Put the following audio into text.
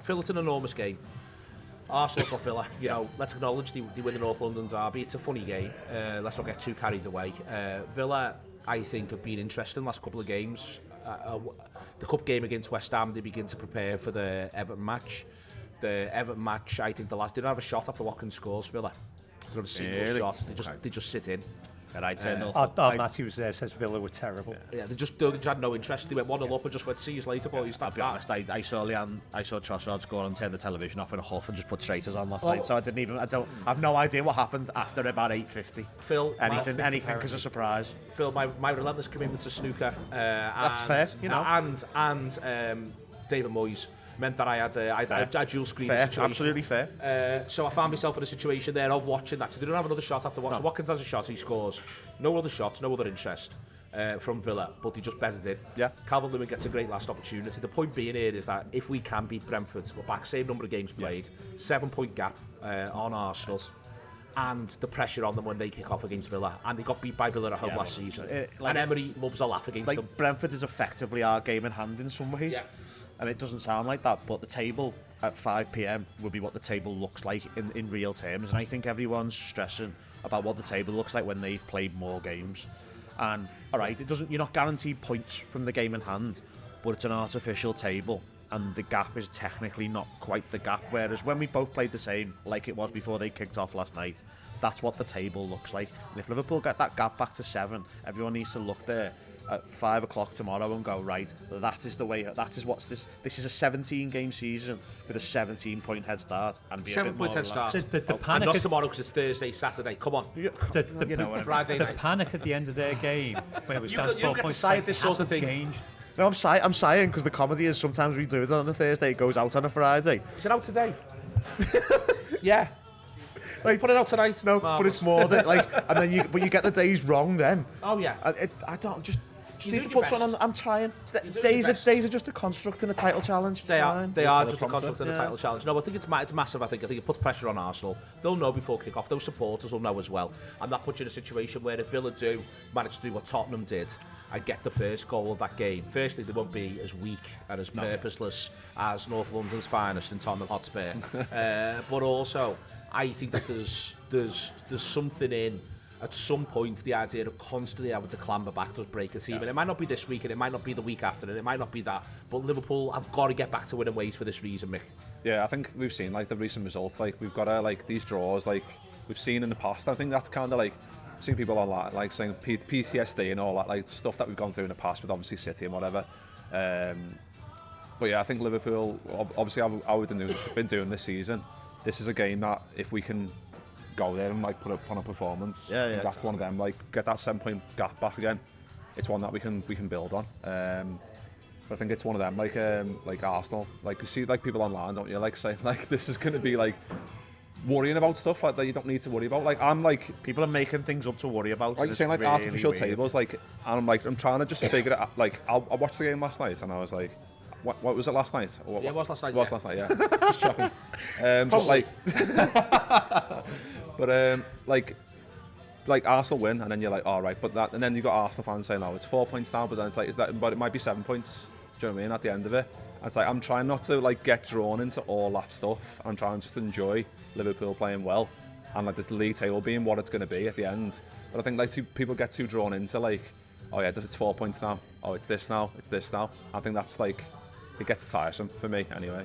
Phil, it's an enormous game. Arsenal got Villa. You know, let's acknowledge they win the North London derby. It's a funny game. Let's not get too carried away. Villa, I think, have been interesting last couple of games. The cup game against West Ham, they begin to prepare for the Everton match. The Everton match, I think they don't have a shot after Watkins scores, Villa. They don't have a single shot. They just sit in. Matthew was there, says Villa were terrible. Yeah, they had no interest. They went 1-0 up and just went, see you later, boys. I'll be honest, I saw Trossard score and turn the television off in a huff and just put traitors on last night. So I've no idea what happened after about 8:50. Phil, anything because of surprise. Phil, my relentless commitment to snooker. That's fair, you know. And David Moyes meant that I had dual screen situation. Absolutely fair. So I found myself in a situation there of watching that. So they don't have another shot after Watkins. No. Watkins has a shot, he scores. No other shots, no other interest from Villa, but he just betted it. Yeah. Calvert-Lewin gets a great last opportunity. The point being here is that if we can beat Brentford, we're back, same number of games played, 7-point gap on Arsenal, and the pressure on them when they kick off against Villa, and they got beat by Villa at home last season. And Emery loves a laugh against them. Brentford is effectively our game in hand in some ways. Yeah. And it doesn't sound like that, but the table at 5 p.m. will be what the table looks like in real terms. And I think everyone's stressing about what the table looks like when they've played more games. And all right, you're not guaranteed points from the game in hand, but it's an artificial table, and the gap is technically not quite the gap. Whereas when we both played the same, like it was before they kicked off last night, that's what the table looks like. And if Liverpool get that gap back to 7, everyone needs to look there at 5 o'clock tomorrow and go, right, that is the way, that is what's this is a 17-game season with a 17-point head start, and be 7 points head start. The panic, not tomorrow because it's Thursday, Saturday. Come on. Friday night. The panic at the end of their game when it was down to 4 points this sort of thing. Changed. No, I'm sighing because the comedy is sometimes we do it on a Thursday, it goes out on a Friday. Is it out today? Yeah. Right. Put it out tonight. No, Marvelous. But it's more that and then you get the days wrong then. Oh yeah. I don't just need to put something on. I'm trying. Days are just a construct in a title challenge. They are just a construct in a title challenge. No, I think it's massive. I think it puts pressure on Arsenal. They'll know before kick-off. Those supporters will know as well. And that puts you in a situation where if Villa do manage to do what Tottenham did and get the first goal of that game, firstly, they won't be as weak and as purposeless as North London's finest in Tottenham Hotspur. But also, I think that there's something in, at some point, the idea of constantly having to clamber back does break a team. Yeah. And it might not be this week, and it might not be the week after, and it might not be that. But Liverpool have got to get back to winning ways for this reason, Mick. Yeah, I think we've seen the recent results. We've got to these draws we've seen in the past. I think that's kind of seen people online saying PTSD and all that stuff that we've gone through in the past with obviously City and whatever. But yeah, I think Liverpool, obviously how we've been doing this season, this is a game that if we can go there and put up on a performance, that's one of them. Get that 7-point gap back again. It's one that we can build on. But I think it's one of them like Arsenal. You see people online, don't you? Saying this is going to be worrying about stuff that you don't need to worry about. I'm people are making things up to worry about. You're saying really artificial tables. And I'm trying to just figure it out. I watched the game last night and I was like, what was it last night? Yeah, it was last night. It was last night, yeah. Just checking. But Arsenal win, and then you're all right. But that, and then you got Arsenal fans saying, "Oh, it's 4 points now." But then it's but it might be 7 points. Do you know what I mean? At the end of it, and it's I'm trying not to get drawn into all that stuff. I'm trying just to enjoy Liverpool playing well, and this league table being what it's going to be at the end. But I think people get too drawn into oh yeah, it's 4 points now. Oh, it's this now. It's this now. I think that's it gets tiresome for me anyway.